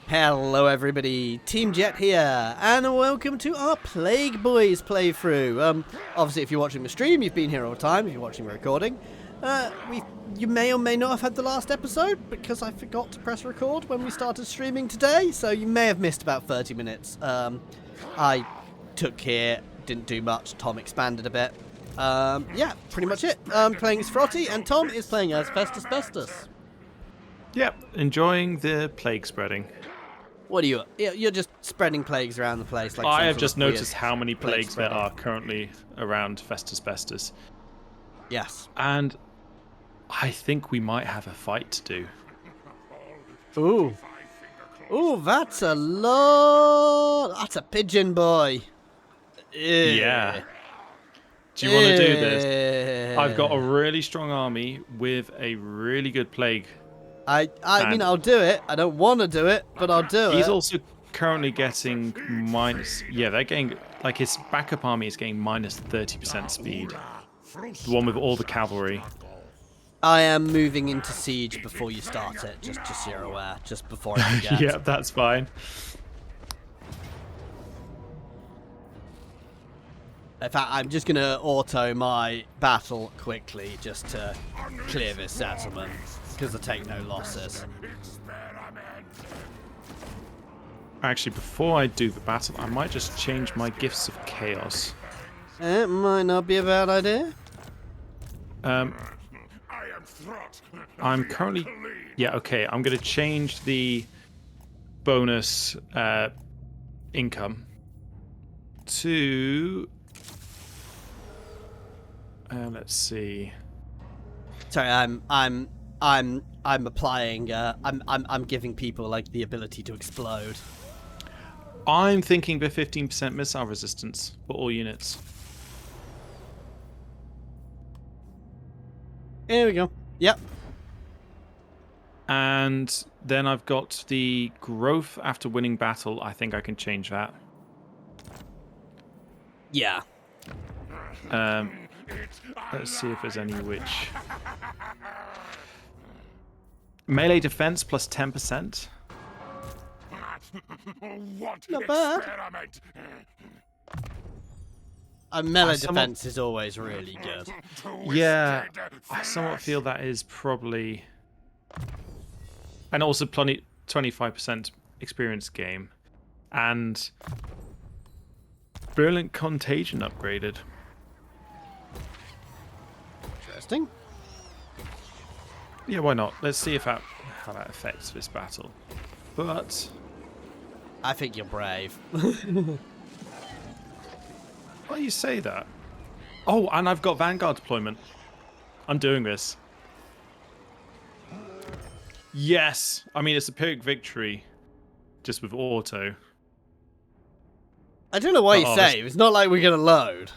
Hello everybody, Team Jet here, and welcome to our Plague Boys playthrough. Obviously if you're watching the stream, you've been here all the time. If you're watching the recording, you may or may not have had the last episode, because I forgot to press record when we started streaming today, so you may have missed about 30 minutes. I took here, didn't do much, Tom expanded a bit. Yeah, pretty much it. Playing as Throtty, and Tom is playing as Festus. Yep, enjoying the plague spreading. What are you? You're just spreading plagues around the place. Like I have just noticed how many plagues there are currently around Festus. Yes. And I think we might have a fight to do. Ooh. Ooh, that's a lot. That's a pigeon boy. Yeah. Do you want to do this? I've got a really strong army with a really good plague. I mean, I'll do it. I don't want to do it, but I'll do it. He's also currently getting minus... Yeah, they're getting... Like, his backup army is getting minus 30% speed. The one with all the cavalry. I am moving into siege before you start it, just so you're aware. Just before I forget. Yeah, that's fine. In fact, I'm just going to auto my battle quickly just to clear this settlement, because I take no losses. Actually, before I do the battle, I might just change my Gifts of Chaos. It might not be a bad idea. I'm currently... Yeah, okay, I'm going to change the bonus income to... let's see. Sorry, I'm applying. I'm giving people like the ability to explode. I'm thinking the 15% missile resistance for all units. Here we go. Yep. And then I've got the growth after winning battle. I think I can change that. Yeah. Let's see if there's any which. Melee defense plus 10%. Not bad. A melee defense is always really good. Yeah, I somewhat feel that is probably... And also 25% experience game. And Virulent Contagion upgraded. Interesting. Yeah, why not? Let's see if how that affects this battle. But... I think you're brave. Why do you say that? Oh, and I've got Vanguard deployment. I'm doing this. Yes! I mean, it's a Pyrrhic victory. Just with auto. I don't know why you save. It's not like we're going to load.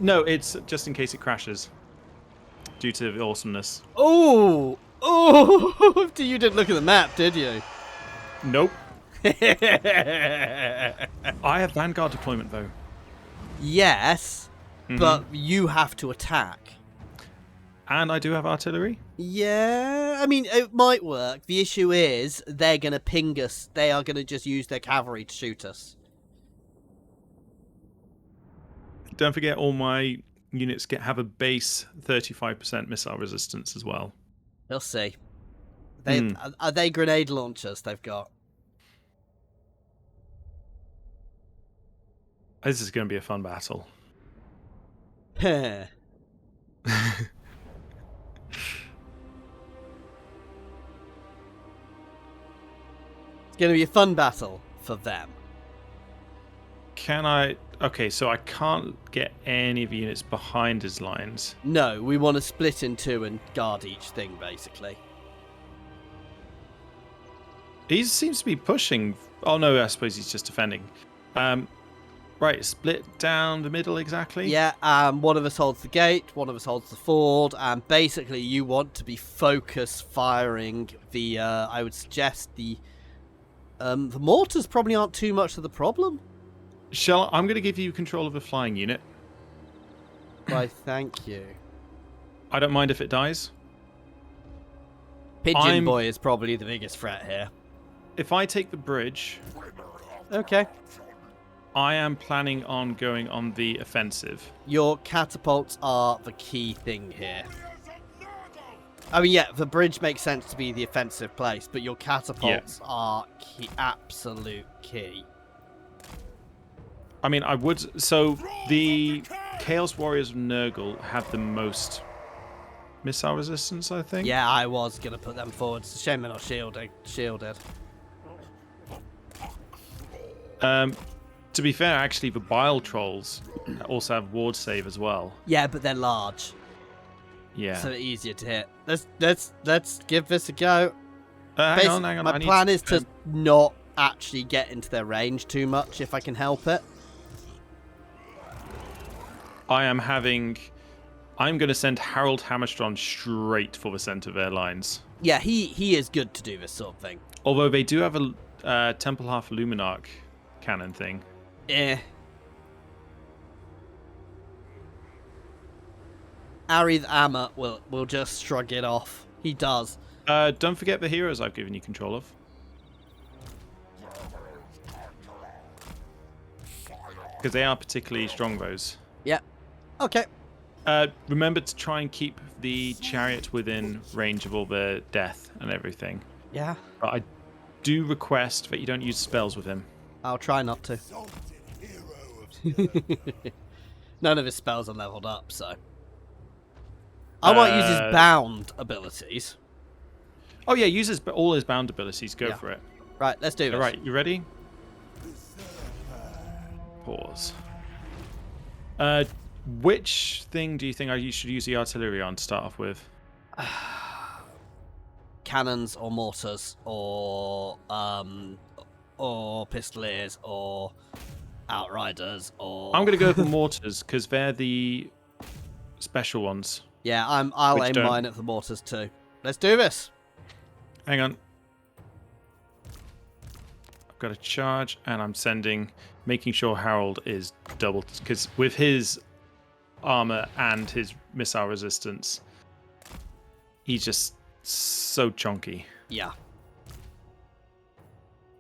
No, it's just in case it crashes. Due to the awesomeness. Oh! Oh! You didn't look at the map, did you? Nope. I have Vanguard deployment, though. Yes, but you have to attack. And I do have artillery? Yeah, I mean, it might work. The issue is they're going to ping us. They are going to just use their cavalry to shoot us. Don't forget all my units have a base 35% missile resistance as well. We'll see. Are they grenade launchers they've got? This is going to be a fun battle. It's going to be a fun battle for them. Can I... Okay, so I can't get any of the units behind his lines. No, we want to split in two and guard each thing, basically. He seems to be pushing... Oh, no, I suppose he's just defending. Right, split down the middle exactly? Yeah, one of us holds the gate, one of us holds the ford, and basically you want to be focus firing the, I would suggest the mortars probably aren't too much of the problem. I'm going to give you control of a flying unit. Why, thank you. I don't mind if it dies. Pigeon Boy is probably the biggest threat here. If I take the bridge, Okay. I am planning on going on the offensive. Your catapults are the key thing here. I mean, yeah, the bridge makes sense to be the offensive place, but your catapults are key, absolute key. I mean, I would... So, the Chaos Warriors of Nurgle have the most missile resistance, I think. Yeah, I was going to put them forward. It's a shame they're not shielded. To be fair, actually, the Bile Trolls also have ward save as well. Yeah, but they're large. Yeah. So they're easier to hit. Let's give this a go. Hang on. My plan is to not actually get into their range too much if I can help it. I'm going to send Harold Hammerstrand straight for the centre of their lines. Yeah, he is good to do this sort of thing. Although they do have a Temple Half Luminarch cannon thing. Eh. Ari the Amma will just shrug it off. He does. Don't forget the heroes I've given you control of. Because they are particularly strong, those. Yeah. Okay. Remember to try and keep the chariot within range of all the death and everything. Yeah. But I do request that you don't use spells with him. I'll try not to. None of his spells are leveled up, so... I might use his bound abilities. Oh yeah, use all his bound abilities. Go for it. Right, let's do this. All right, you ready? Pause. Which thing do you think I should use the artillery on to start off with? Cannons or mortars or pistoliers or outriders or... I'm going to go for mortars because they're the special ones. Yeah, I'll aim mine at the mortars too. Let's do this. Hang on. I've got a charge and I'm making sure Harold is double, because with his armor and his missile resistance, he's just so chunky. Yeah.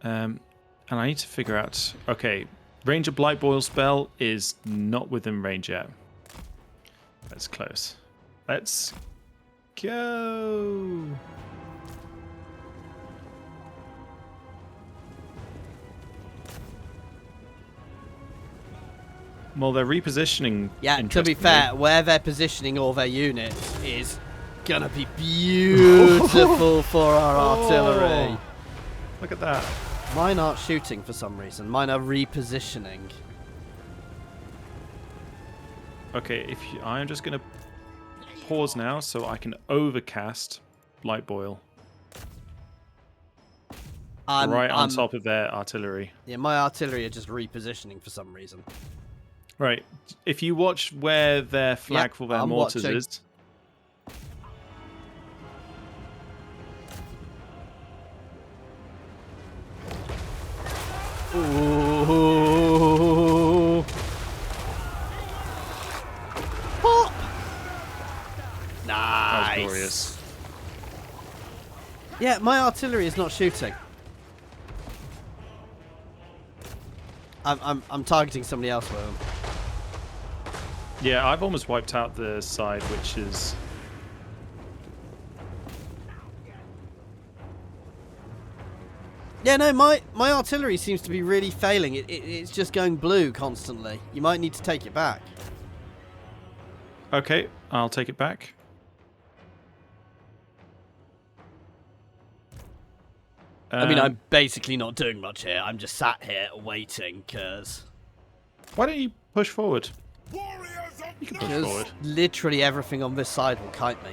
And I need to figure out... Okay, range of Blight Boil spell is not within range yet. That's close. Let's go! Well, they're repositioning. Yeah, to be fair, where they're positioning all their units is gonna be beautiful for our artillery. Look at that. Mine aren't shooting for some reason. Mine are repositioning. Okay, I'm just gonna pause now so I can overcast Blight Boil. Right on top of their artillery. Yeah, my artillery are just repositioning for some reason. Right. If you watch where their flag for their mortars is. Ooh. Pop! Nice. That was glorious. Yeah, my artillery is not shooting. I'm targeting somebody else with them. Yeah, I've almost wiped out the side, which is... Yeah, no, my artillery seems to be really failing. It's just going blue constantly. You might need to take it back. Okay, I'll take it back. I mean, I'm basically not doing much here. I'm just sat here waiting, because... Why don't you push forward? You can push forward. Literally everything on this side will kite me.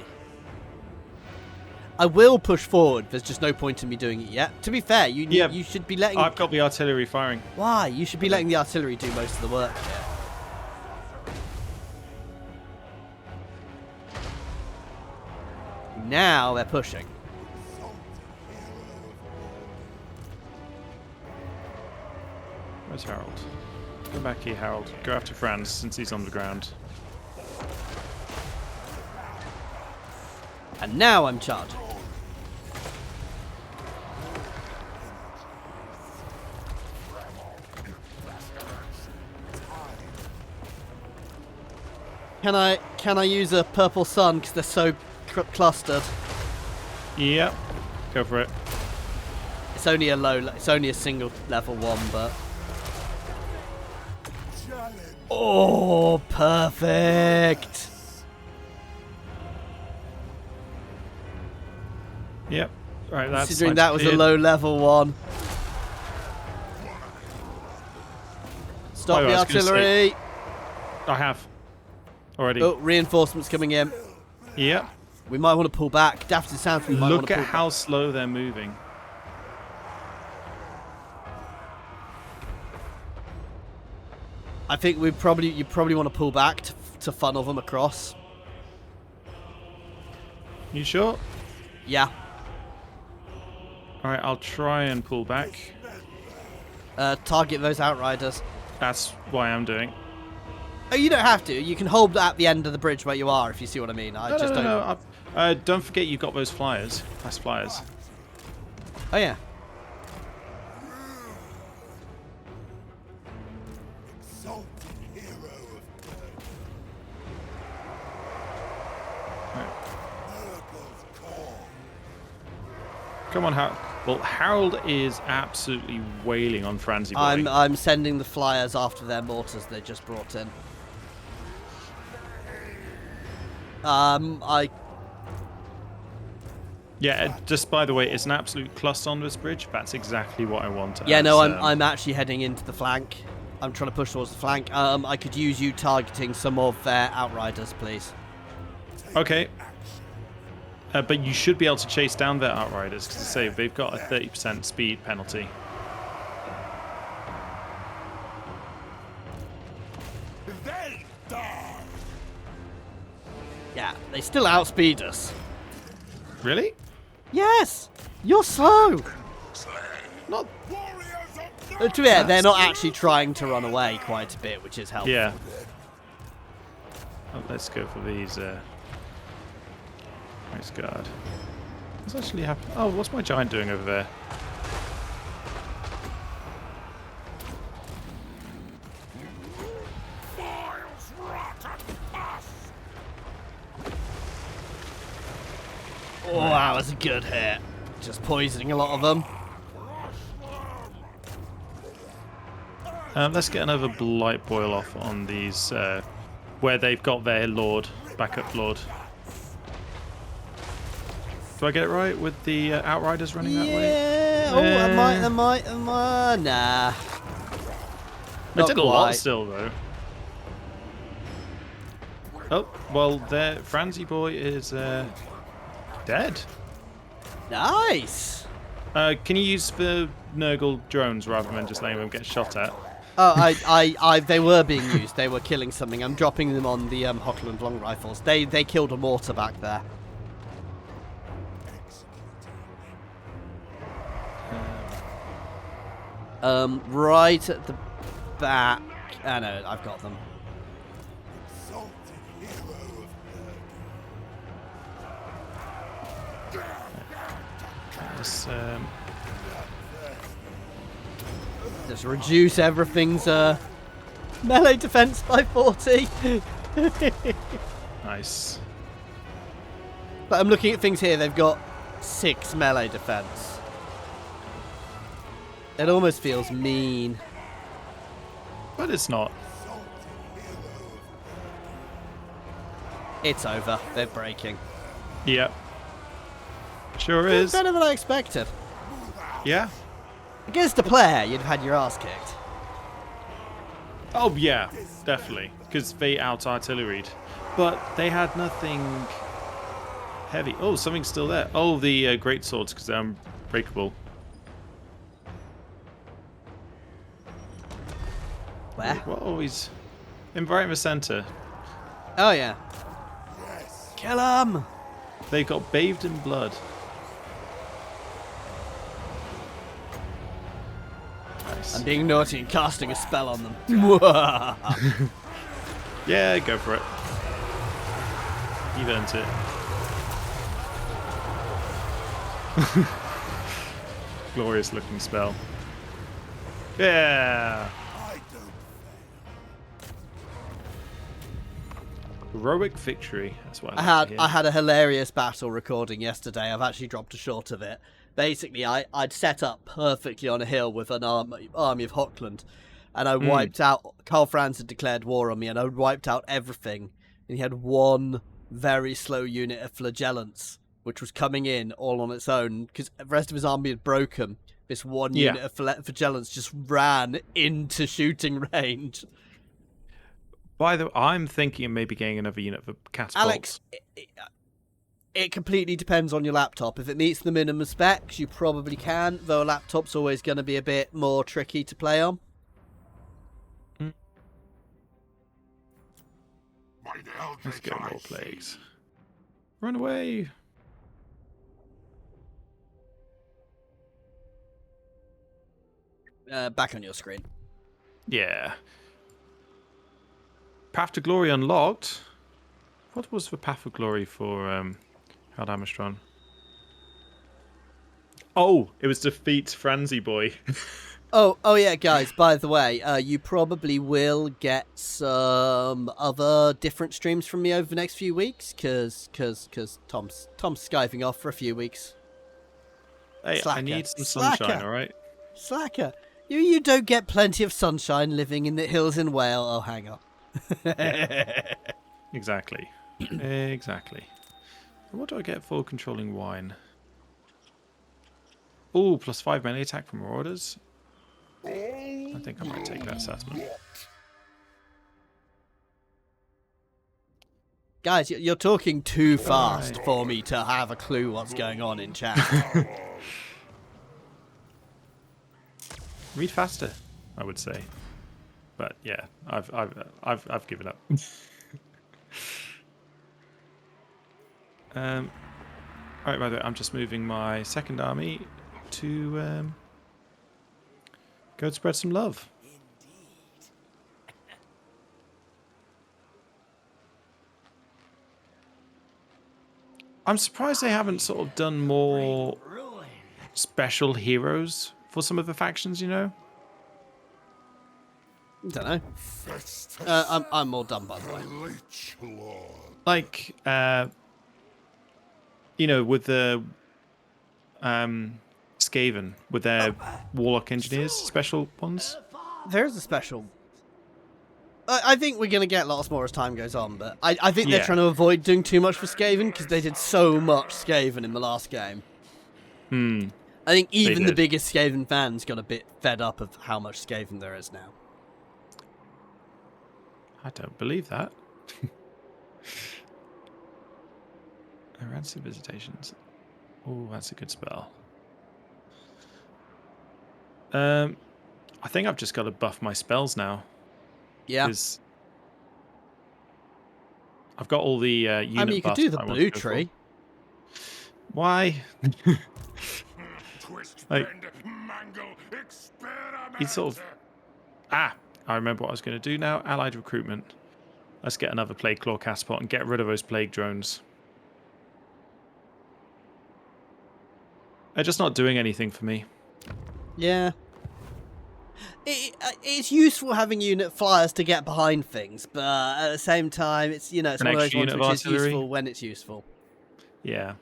I will push forward. There's just no point in me doing it yet. To be fair, you should be letting... I've got the artillery firing. Why? You should be letting the artillery do most of the work here. Now they're pushing. Where's Harold? Go back here, Harold. Go after Franz, since he's on the ground. And now I'm charging. Can I use a purple sun because they're so clustered? Yep. Go for it. It's only it's only a single level one, but. Oh, perfect. Yep. Right, that's considering that was a low level one. Stop the artillery. I have already. Oh, reinforcements coming in. Yep. We might want to pull back. Daft sounds. We might want Look to pull at how back. slow they're moving. I think you probably want to pull back to funnel them across. You sure? Yeah. All right, I'll try and pull back. Target those outriders. That's why I'm doing. Oh, you don't have to. You can hold at the end of the bridge where you are, if you see what I mean. No. Don't forget you've got those flyers. Fast flyers. Oh yeah. Come on, Harold. Well, Harold is absolutely wailing on Franzi boy. I'm sending the flyers after their mortars they just brought in. Yeah, just by the way, it's an absolute cluster on this bridge. That's exactly what I want. Yeah, no, I'm actually heading into the flank. I'm trying to push towards the flank. I could use you targeting some of their outriders, please. Okay. But you should be able to chase down their outriders, because I say they've got a 30% speed penalty. Yeah, they still outspeed us. Really? Yes! You're slow! Not. To be fair, they're not actually trying to run away quite a bit, which is helpful. Yeah. Oh, let's go for these. Nice guard. What's actually happening? Oh, what's my giant doing over there? Oh, that was a good hit. Just poisoning a lot of them. Let's get another blight boil off on these, where they've got their lord, backup lord. Do I get it right with the outriders running that way? Yeah. Oh, I might. Nah. They did a lot still, though. Oh, well, their Franzi boy is dead. Nice. Can you use the Nurgle drones rather than just letting them get shot at? Oh, they were being used. They were killing something. I'm dropping them on the Hochland long rifles. They killed a mortar back there. Right at the back. Oh no, I've got them. Just reduce everything's melee defense by 40. Nice. But I'm looking at things here. They've got 6 melee defense. It almost feels mean. But it's not. It's over. They're breaking. Yep. Sure is. Better than I expected. Yeah? Against a player, you'd have had your ass kicked. Oh, yeah. Definitely. Because they out-artilleried. But they had nothing heavy. Oh, something's still there. Oh, the great swords, because they're unbreakable. Where? What always? Right in the center. Oh, yeah. Kill him! They got bathed in blood. Nice. I'm being naughty and casting a spell on them. Yeah, go for it. You've earned it. Glorious looking spell. Yeah. Heroic victory. That's what I had a hilarious battle recording yesterday. I've actually dropped a short of it. Basically, I'd set up perfectly on a hill with an army of Hockland, and I wiped out. Karl Franz had declared war on me, and I wiped out everything. And he had one very slow unit of flagellants, which was coming in all on its own because the rest of his army had broken. This one unit of flagellants just ran into shooting range. By the way, I'm thinking of maybe getting another unit for catapults. Alex, it completely depends on your laptop. If it meets the minimum specs, you probably can, though a laptop's always going to be a bit more tricky to play on. Let's go more plagues. Run away! Back on your screen. Yeah. Path to Glory unlocked. What was the Path of Glory for Hald Amistron? Oh, it was defeat Franzi Boy. Oh yeah, guys, by the way, you probably will get some other different streams from me over the next few weeks, because Tom's skiving off for a few weeks. Hey, Slacker. I need some sunshine, Slacker. alright? Slacker. You don't get plenty of sunshine living in the hills in Wales. Oh, hang on. Yeah. Exactly. Exactly. What do I get for controlling wine? Oh, +5 melee attack from Marauders. I think I might take that assessment. Guys, you're talking too fast for me to have a clue what's going on in chat. Read faster, I would say. But yeah, I've given up. Alright, by the way, I'm just moving my second army to go and spread some love. I'm surprised they haven't sort of done more special heroes for some of the factions, you know? Don't know. I'm all done, by the way. Like, you know, with the Skaven, with their Warlock Engineers, special ones. There's a special. I think we're going to get lots more as time goes on, but I think they're trying to avoid doing too much for Skaven because they did so much Skaven in the last game. I think even the biggest Skaven fans got a bit fed up of how much Skaven there is now. I don't believe that. Rancid Visitations. Oh, that's a good spell. I think I've just got to buff my spells now. Yeah. Because I've got all the unit buffs. I mean, you could do the blue tree. Why? Like, he's sort of... Ah! I remember what I was going to do now. Allied recruitment. Let's get another Plague Claw Catapult and get rid of those Plague Drones. They're just not doing anything for me. Yeah. It's useful having unit flyers to get behind things, but at the same time, it's, you know, it's one of those ones which is useful when it's useful. Yeah.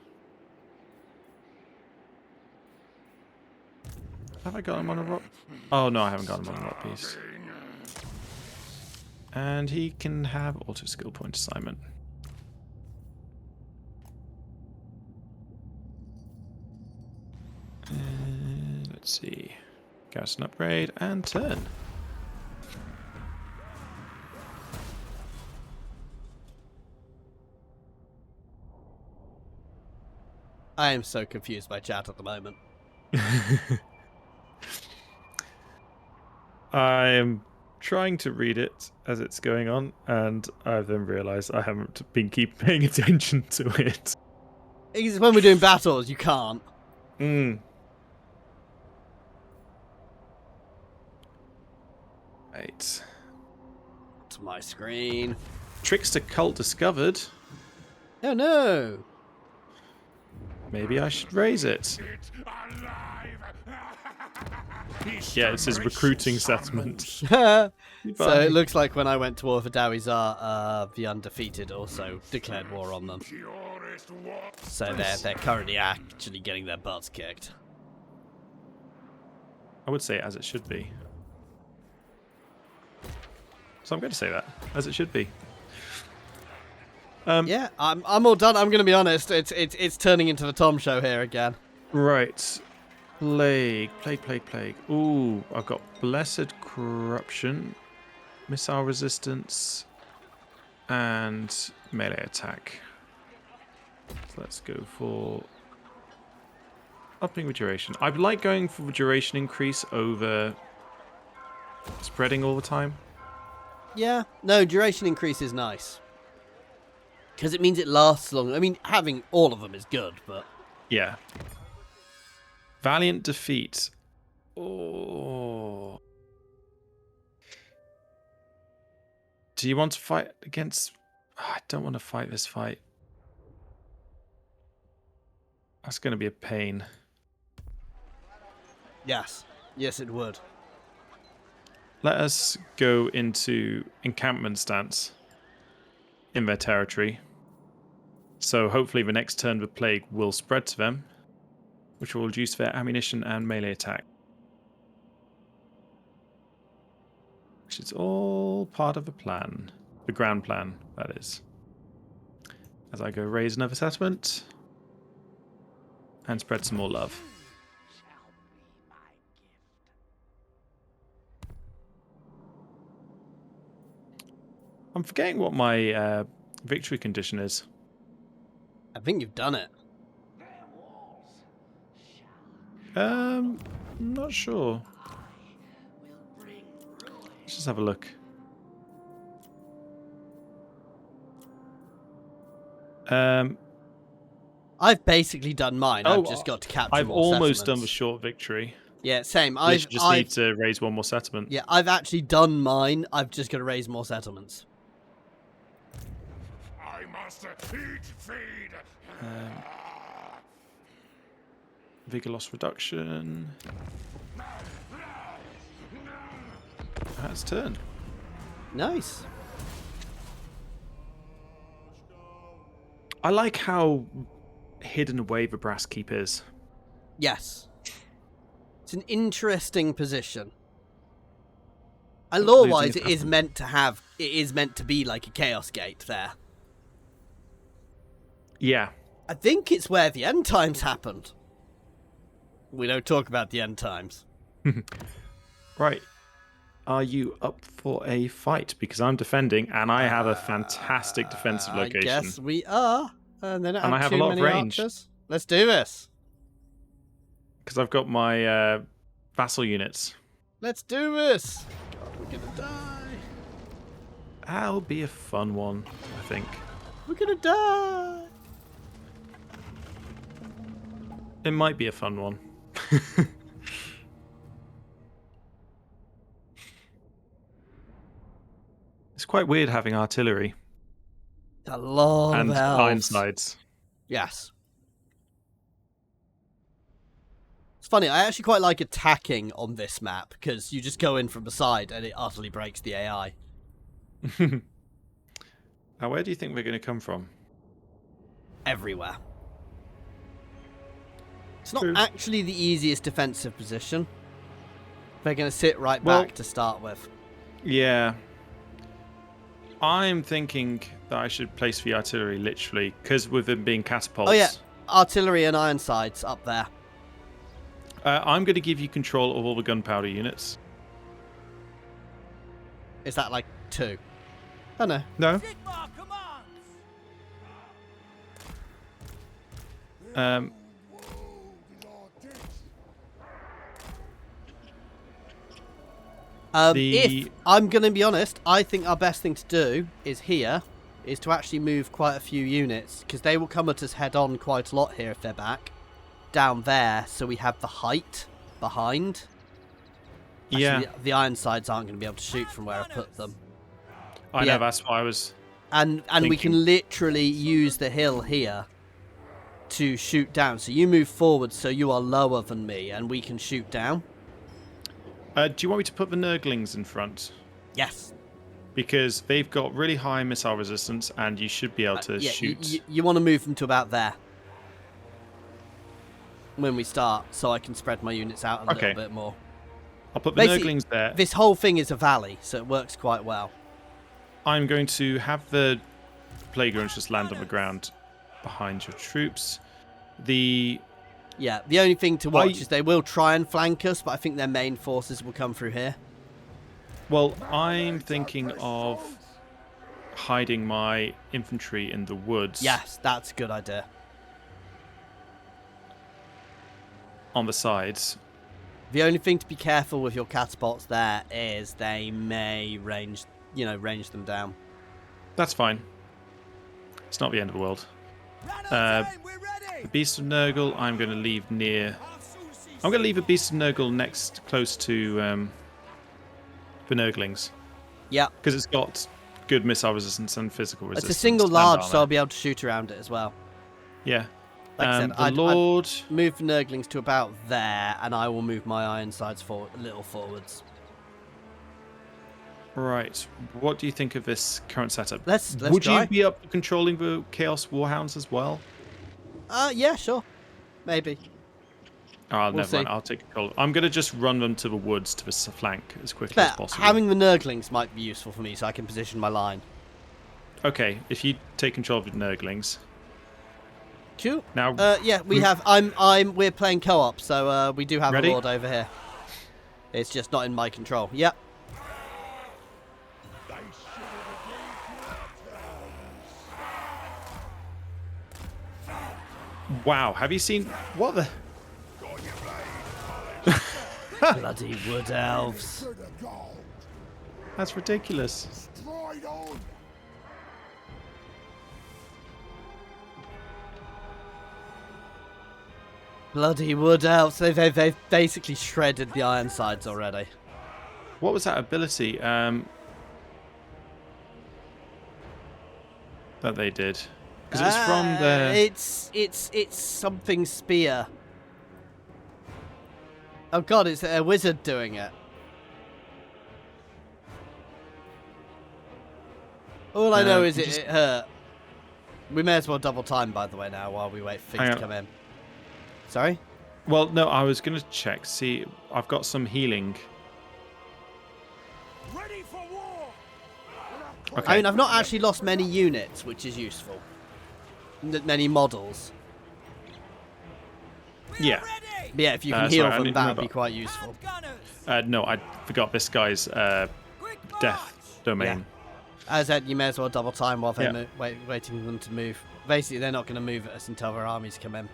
Have I got him on a rock? Oh no, I haven't got him on a rock piece. And he can have auto skill point assignment. And let's see. Garrison upgrade and turn. I am so confused by chat at the moment. I am trying to read it as it's going on, and I've then realised I haven't been paying attention to it. It's when we're doing battles, you can't. Right. To my screen. Trickster cult discovered. Oh no! Maybe I should raise it. Yeah, it says recruiting settlement. So Bye. it looks like when I went to war for Dawizar, the undefeated also declared war on them. So they're currently actually getting their butts kicked. I would say as it should be. So I'm going to say that as it should be. Yeah, I'm all done. I'm going to be honest. It's turning into the Tom show here again. Right. Plague. Ooh, I've got Blessed Corruption, Missile Resistance, and Melee Attack. So let's go for upping the duration. I like going for the duration increase over spreading all the time. Yeah, no, duration increase is nice. Because it means it lasts longer. I mean, having all of them is good, but... Yeah. Valiant Defeat. Oh. Do you want to fight against... I don't want to fight this fight. That's going to be a pain. Yes. Yes, it would. Let us go into encampment stance in their territory. So hopefully the next turn the plague will spread to them, which will reduce their ammunition and melee attack. Which is all part of the plan. The grand plan, that is. As I go raise another settlement and spread some more love. I'm forgetting what my victory condition is. I think you've done it. I'm not sure. Let's just have a look. I've basically done mine. I've just got to capture I've more almost done settlements. the short victory. Yeah, same. I just need to raise one more settlement. Yeah, I've actually done mine. I've just got to raise more settlements. I must eat feed. Vigor loss reduction. That's turn. Nice. I like how hidden away the brass keep is. Yes. It's an interesting position. And lore-wise, it is meant to be like a chaos gate there. Yeah. I think it's where the end times happened. We don't talk about the end times. Right. Are you up for a fight? Because I'm defending, and I have a fantastic defensive location. I guess we are. And then I have a lot of range. Archers. Let's do this. Because I've got my vassal units. Let's do this. God, we're gonna die. That'll be a fun one, I think. We're gonna die. It might be a fun one. It's quite weird having artillery. A lot and of elves. Ironsides. Yes. It's funny, I actually quite like attacking on this map, because you just go in from the side and it utterly breaks the AI. Now, where do you think we're going to come from? Everywhere. It's not True. actually the easiest defensive position. They're going to sit right back to start with. Yeah. I'm thinking that I should place the artillery literally, because with them being catapults. Oh yeah, artillery and Ironsides up there. I'm going to give you control of all the gunpowder units. Is that like 2? Oh no. No. If I'm going to be honest, I think our best thing to do is to actually move quite a few units, because they will come at us head on quite a lot here if they're back. Down there, so we have the height behind. Actually, Yeah. the Ironsides aren't going to be able to shoot from where I put them. I know, that's why I was... And we can literally use the hill here to shoot down. So you move forward so you are lower than me, and we can shoot down. Do you want me to put the Nurglings in front? Yes. Because they've got really high missile resistance, and you should be able to shoot. You want to move them to about there when we start, so I can spread my units out a little bit more. I'll put the Basically, Nurglings there. This whole thing is a valley, so it works quite well. I'm going to have the Plague Runes just land on the ground behind your troops. The only thing to watch is they will try and flank us, but I think their main forces will come through here. Well, I'm thinking of hiding my infantry in the woods. Yes, that's a good idea. On the sides. The only thing to be careful with your catapults there is they may range them down. That's fine. It's not the end of the world. The Beast of Nurgle, I'm going to leave near. I'm going to leave a Beast of Nurgle close to the Nurglings. Yeah. Because it's got good missile resistance and physical resistance. It's a single large, so I'll be able to shoot around it as well. Yeah. Like I said, I'd move the Nurglings to about there, and I will move my Ironsides a little forwards. Right. What do you think of this current setup? Let's Would try. you be up for controlling the Chaos Warhounds as well? Yeah, sure. Maybe. Oh, We'll never mind. see. I'll take control. I'm going to just run them to the woods, to the flank, as quickly as But possible. having the Nurglings might be useful for me, so I can position my line. Okay, if you take control of the Nurglings. Cool. Now, we have. We're playing co-op, so we do have Ready? a lord over here. It's just not in my control. Yep. wow, have you seen what the? Bloody wood elves. That's ridiculous. Bloody wood elves. They've basically shredded the Ironsides already. What was that ability that they did? Because it's from the. It's something spear. Oh god, it's a wizard doing it. All I know is it hurt. We may as well double time, by the way, now while we wait for things to come in. Sorry? Well, no, I was going to check. See, I've got some healing. Ready for war. Okay. I mean, I've not actually lost many units, which is useful. Many models. Yeah. But yeah, if you can heal sorry, I them, didn't that would remember. be quite useful. No, I forgot this guy's death domain. As I said, you may as well double time while they're Yeah. waiting for them to move. Basically, they're not going to move at us until their armies come in.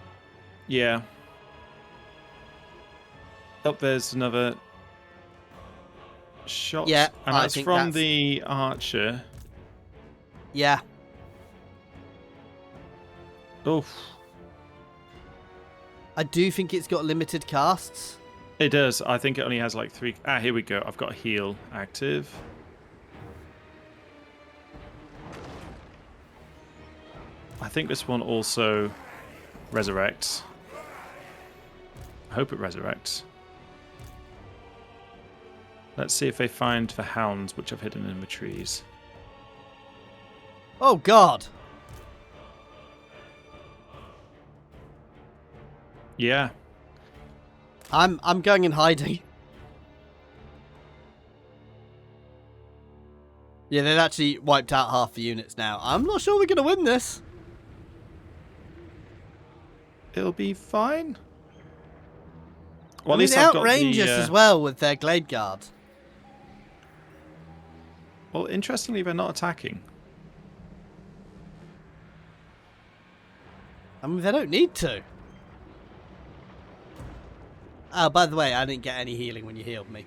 Yeah. Oh, there's another shot. Yeah, and I that's think from that's- the archer. Yeah. Oof. I do think it's got limited casts. It does. I think it only has like 3. Ah, here we go. I've got heal active. I think this one also resurrects. I hope it resurrects. Let's see if they find the hounds, which I've hidden in the trees. Oh god. Yeah. I'm going in hiding. Yeah, they've actually wiped out half the units now. I'm not sure we're going to win this. It'll be fine. Well, I mean, they I've got outrange us as well with their Glade Guard. Well, interestingly, they're not attacking. I mean, they don't need to. Oh, by the way, I didn't get any healing when you healed me.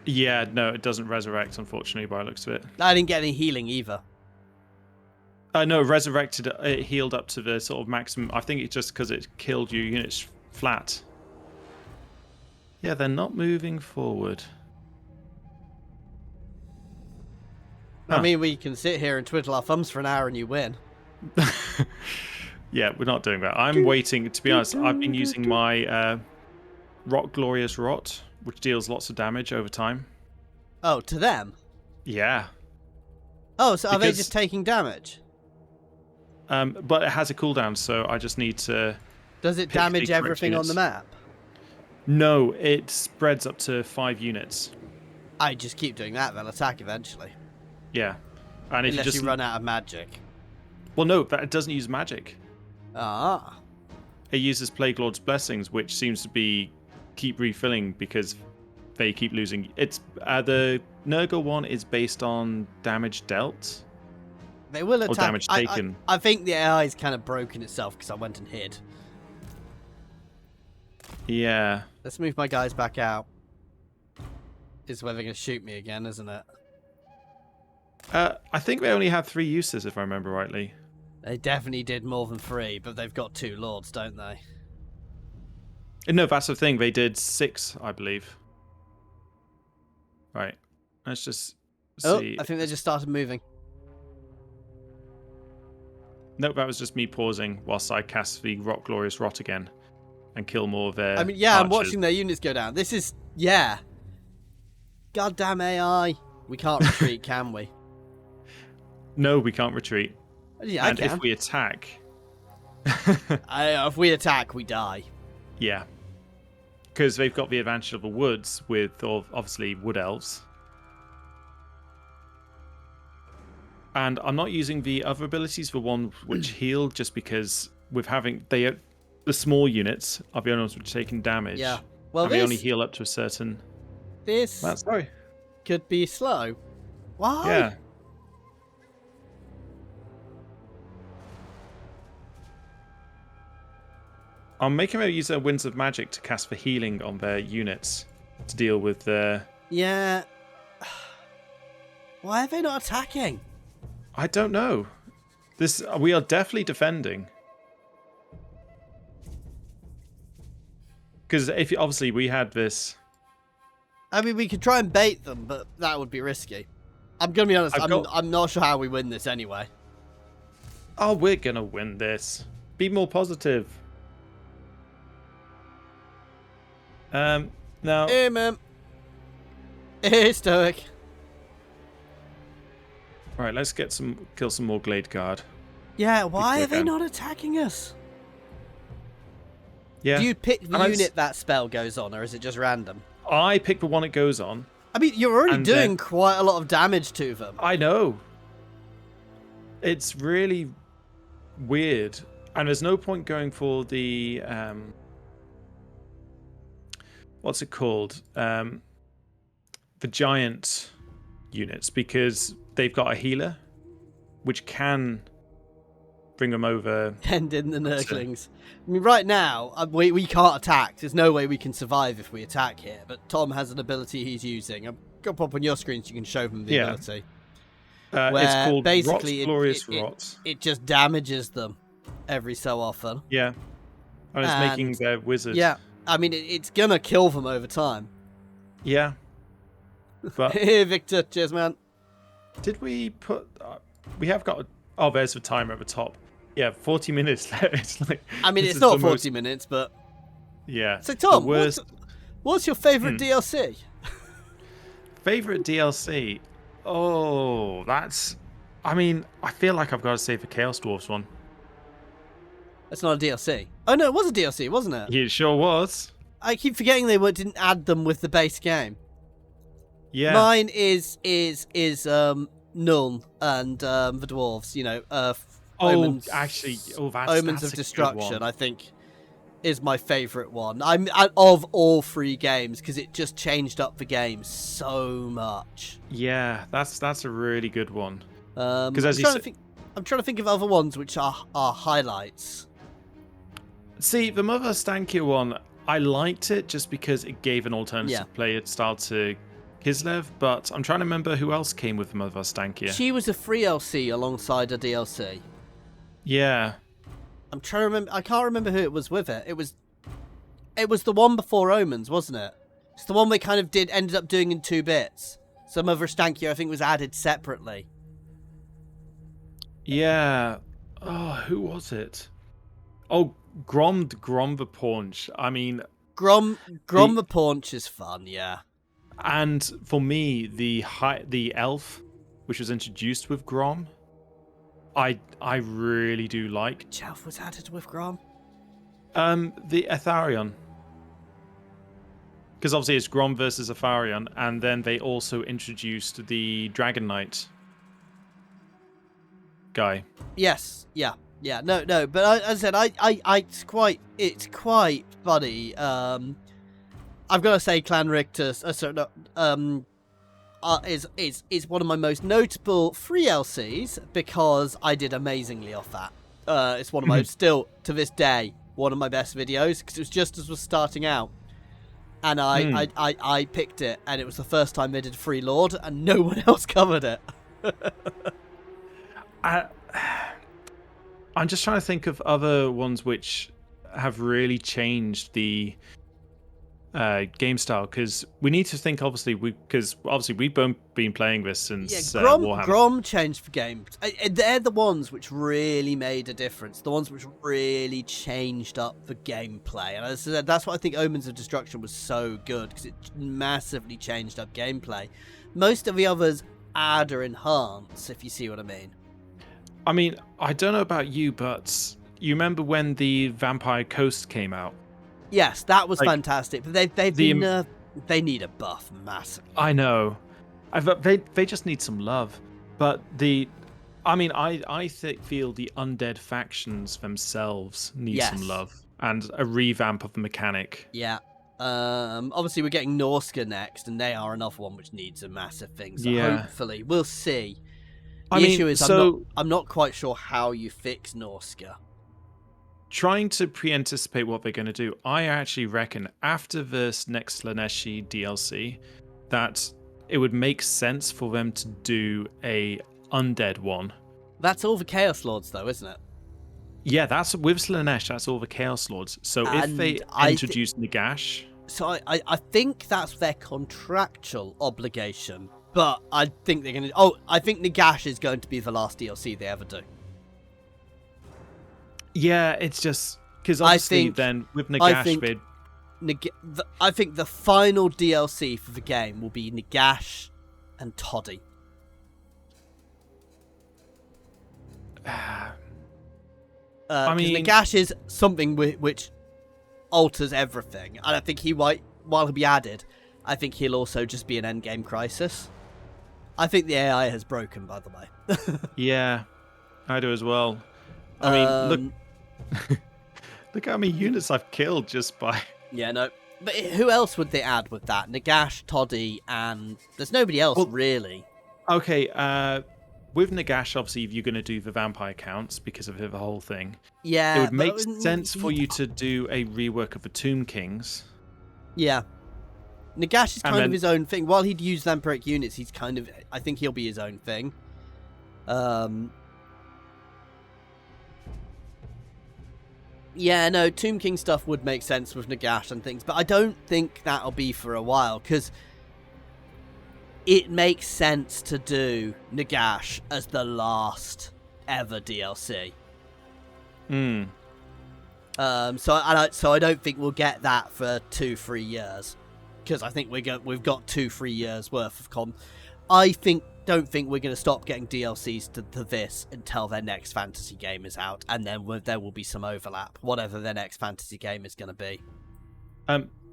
Yeah, no, it doesn't resurrect, unfortunately, by the looks of it. I didn't get any healing either. No, resurrected, it healed up to the sort of maximum. I think it's just because it killed your units flat. Yeah, they're not moving forward. I mean, we can sit here and twiddle our thumbs for an hour and you win. Yeah, we're not doing that. I'm waiting. To be honest, I've been using my Rot Glorious Rot which deals lots of damage over time. Oh, to them? Yeah. Oh, so are they just taking damage? But it has a cooldown, so I just need to... Does it damage everything on the map? No, it spreads up to 5 units. I just keep doing that, they'll attack eventually. Yeah. And if Unless you run out of magic. Well, no, it doesn't use magic. Ah. It uses Plague Lord's Blessings, which seems to keep refilling because they keep losing. It's the Nurgle one is based on damage dealt. They will attack. Or damage taken. I think the AI is kind of broken itself because I went and hid. Yeah. Let's move my guys back out. This is where they're going to shoot me again, isn't it? I think they only had 3 uses, if I remember rightly. They definitely did more than 3, but they've got 2 lords, don't they? No, that's the thing. They did 6, I believe. Right. Let's just see. I think they just started moving. Nope, that was just me pausing whilst I cast the Glorious Rot again and kill more of their I mean, yeah, archers. I'm watching their units go down. This is, yeah. Goddamn AI. We can't retreat, can we? No, we can't retreat. Yeah, I and can. if we attack... if we attack, we die. Yeah. Because they've got the advantage of the woods with, obviously, wood elves. And I'm not using the other abilities, the one which heal, just because with having... the small units are the only ones which are taking damage. Yeah. Well, and they only heal up to a certain... This sorry. could be slow. Why? Yeah. I'm making them use their Winds of Magic to cast for healing on their units to deal with their... Yeah. Why are they not attacking? I don't know. We are definitely defending. Because obviously we had this... I mean, we could try and bait them, but that would be risky. I'm going to be honest, I'm not sure how we win this anyway. Oh, we're going to win this. Be more positive. Now... Hey, man. Hey, Stoic. Right, let's kill some more Glade Guard. Yeah, why are they not attacking us? Yeah. Do you pick the unit that spell goes on, or is it just random? I pick the one it goes on. I mean, you're already doing quite a lot of damage to them. I know. It's really weird. And there's no point going for the... what's it called? The giant units, because they've got a healer, which can bring them over. End in the Nurglings. I mean, right now, we can't attack. There's no way we can survive if we attack here. But Tom has an ability he's using. I'm going to pop on your screen so you can show them the ability. It's called basically Glorious Rot. It just damages them every so often. Yeah. And it's making their wizard. Yeah. I mean, it's going to kill them over time. Yeah. But Here, Victor. Cheers, man. Did we put... we have got... Oh, there's the timer at the top. Yeah, 40 minutes left. It's like... I mean, it's not 40 minutes, but... Yeah. So, Tom, what's your favourite DLC? Favourite DLC? Oh, that's... I mean, I feel like I've got to say the Chaos Dwarfs one. That's not a DLC. Oh, no, it was a DLC, wasn't it? It sure was. I keep forgetting they didn't add them with the base game. Yeah. Mine is Null and the dwarves. You know, Omens. That's Omens of a Destruction. I think is my favourite one. I'm of all 3 games because it just changed up the game so much. Yeah, that's a really good one. Because I'm trying to think of other ones which are highlights. See, the Mother Stankia one, I liked it just because it gave an alternative player style to Kislev, but I'm trying to remember who else came with the Mother Stankia. She was a free LC alongside a DLC. Yeah. I'm trying to remember. I can't remember who it was with it. It was the one before Omens, wasn't it? It's the one we kind of ended up doing in 2 bits. So Mother Stankia, I think, was added separately. Yeah. Oh, who was it? Oh, Grom the Paunch. I mean... Grom the Paunch is fun, yeah. And for me, the elf, which was introduced with Grom, I really do like. Which elf was added with Grom? The Etharion. Because obviously it's Grom versus Etharion, and then they also introduced the Dragon Knight guy. Yes, yeah. No. But as I said, it's quite funny. I've got to say, Clan Richter is one of my most notable free LCs because I did amazingly off that. It's one of my still to this day one of my best videos because it was just as was starting out. And I picked it, and it was the first time they did Free Lord, and no one else covered it. I'm just trying to think of other ones which have really changed the game style, because we need to think, obviously, because we've both been playing this since Warhammer. Grom changed the game. They're the ones which really made a difference. The ones which really changed up the gameplay. And as I said, that's why I think Omens of Destruction was so good, because it massively changed up gameplay. Most of the others add or enhance, if you see what I mean. I mean, I don't know about you, but you remember when the Vampire Coast came out? Yes, that was fantastic. But they need a buff massively. I know. They just need some love. But I feel the undead factions themselves need some love and a revamp of the mechanic. Yeah. Obviously, we're getting Norska next, and they are another one which needs a massive thing. So hopefully, we'll see. The issue is, I'm not quite sure how you fix Norska. Trying to pre-anticipate what they're going to do, I actually reckon after this next Slaaneshi DLC that it would make sense for them to do a undead one. That's all the Chaos Lords, though, isn't it? Yeah, that's with Slaanesh. That's all the Chaos Lords. So if they introduce Nagash, so I think that's their contractual obligation, but I think they're going to. I think Nagash is going to be the last DLC they ever do. Yeah, it's just because obviously then with Nagash, I think the final DLC for the game will be Nagash and Toddy. I mean, Nagash is something which alters everything, and I think while he'll be added, I think he'll also just be an endgame crisis. I think the AI has broken, by the way. Yeah, I do as well. I mean, look how many units I've killed just by... Yeah, no. But who else would they add with that? Nagash, Toddy, and... There's nobody else, really. Okay, with Nagash, obviously, if you're going to do the vampire counts because of the whole thing, yeah, it would make sense for you to do a rework of the Tomb Kings. Yeah. Nagash is kind of his own thing. While he'd use vampiric units, he's kind of... I think he'll be his own thing. Yeah, no, Tomb King stuff would make sense with Nagash and things, but I don't think that'll be for a while, because it makes sense to do Nagash as the last ever DLC. So I don't think we'll get that for 2-3 years, because I think we've got 2-3 years worth of don't think we're going to stop getting DLCs to this until their next fantasy game is out, and then there will be some overlap, whatever their next fantasy game is going to be.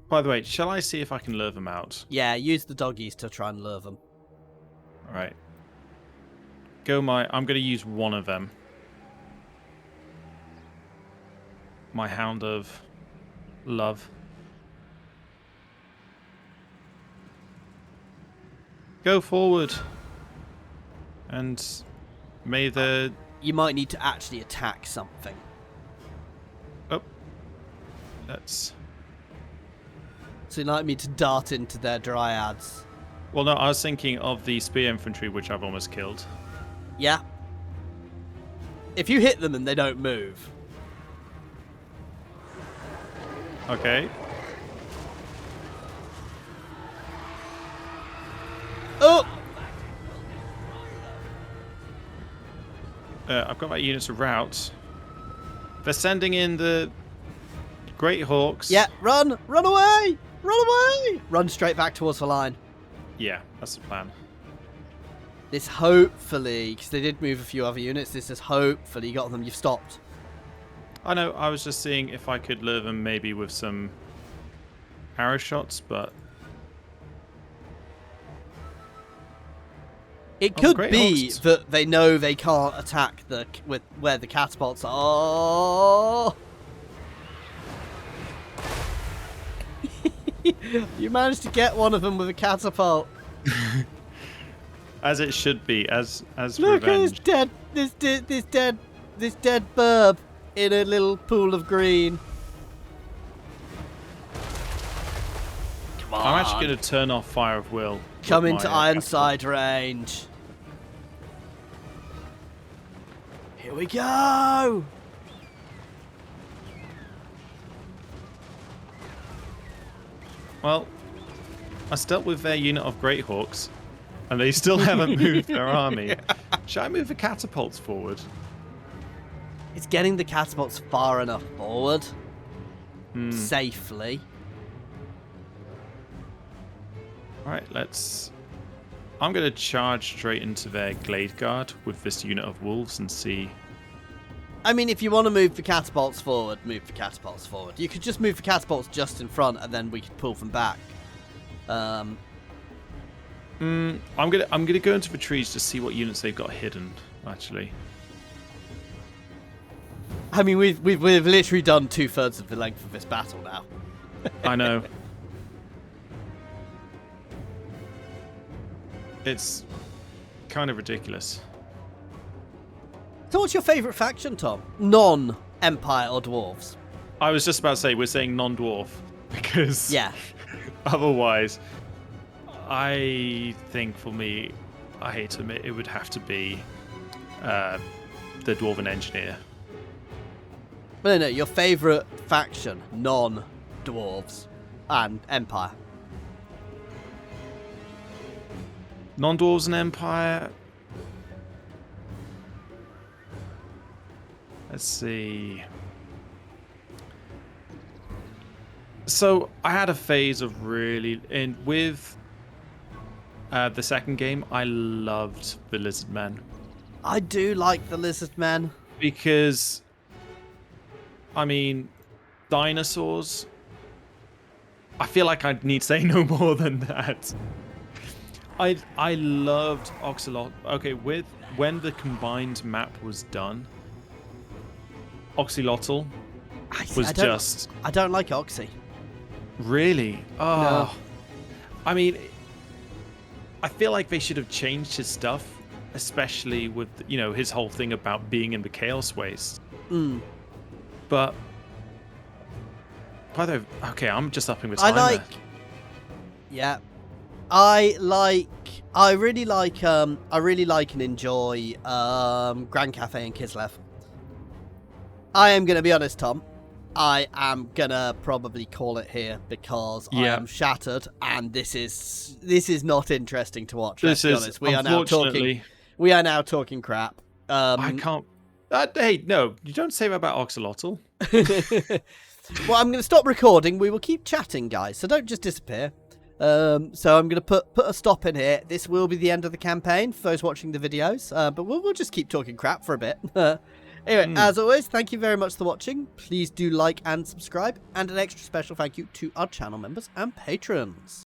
By the way, shall I see if I can lure them out? Yeah, use the doggies to try and lure them. All right. I'm going to use one of them. My Hound of Love. Go forward. And may the... You might need to actually attack something. Oh. That's... So you'd like me to dart into their dryads? Well, no, I was thinking of the spear infantry, which I've almost killed. Yeah. If you hit them and they don't move... Okay. Oh! I've got my units of route. They're sending in the Great Hawks. Yeah, run! Run away! Run away! Run straight back towards the line. Yeah, that's the plan. This hopefully, because they did move a few other units, this has hopefully got them. You've stopped. I know, I was just seeing if I could lure them maybe with some arrow shots, but... It could Great be Hawks. that they know they can't attack with where the catapults are. You managed to get one of them with a catapult. As it should be, as Look revenge. at this dead burb in a little pool of green. Come on. I'm actually going to turn off Fire of Will. Come with into my, Ironside range. Here we go. Well, I dealt with their unit of Great Hawks, and they still haven't moved their army. Should I move the catapults forward? It's getting the catapults far enough forward. Safely. Alright, let's... I'm going to charge straight into their Glade Guard with this unit of wolves and see... I mean, if you want to move the catapults forward, move the catapults forward. You could just move the catapults just in front, and then we could pull them back. I'm gonna go into the trees to see what units they've got hidden, actually. I mean, we've literally done 2/3 of the length of this battle now. I know. It's kind of ridiculous. So what's your favourite faction, Tom? Non-Empire or Dwarves? I was just about to say, we're saying non-dwarf, because Yeah. otherwise, I think for me, I hate to admit, it would have to be the Dwarven Engineer. No, your favourite faction, non-Dwarves and Empire. Non-dwarves and Empire. Let's see. So I had a phase of really, and with the second game, I loved the Lizard Men I do like the Lizard Men. because, I mean, dinosaurs. I feel like I need say no more than that. I loved Oxalot. Okay, when the combined map was done, Oxylotl was just I don't like Oxy. really. Oh, No. I mean, I feel like they should have changed his stuff, especially with his whole thing about being in the Chaos Waste. But by the way, okay, I'm just upping the timer. I really like and enjoy Grand Cafe and Kislev. I am gonna be honest, Tom. I am gonna probably call it here because I am shattered, and this is not interesting to watch. Let's be honest. We are now talking crap. I can't. Hey, no, you don't say that about Oxalotl. Well, I'm going to stop recording. We will keep chatting, guys, so don't just disappear. So I'm going to put a stop in here. This will be the end of the campaign for those watching the videos, but we'll just keep talking crap for a bit. Anyway, as always, thank you very much for watching. Please do like and subscribe, and an extra special thank you to our channel members and patrons.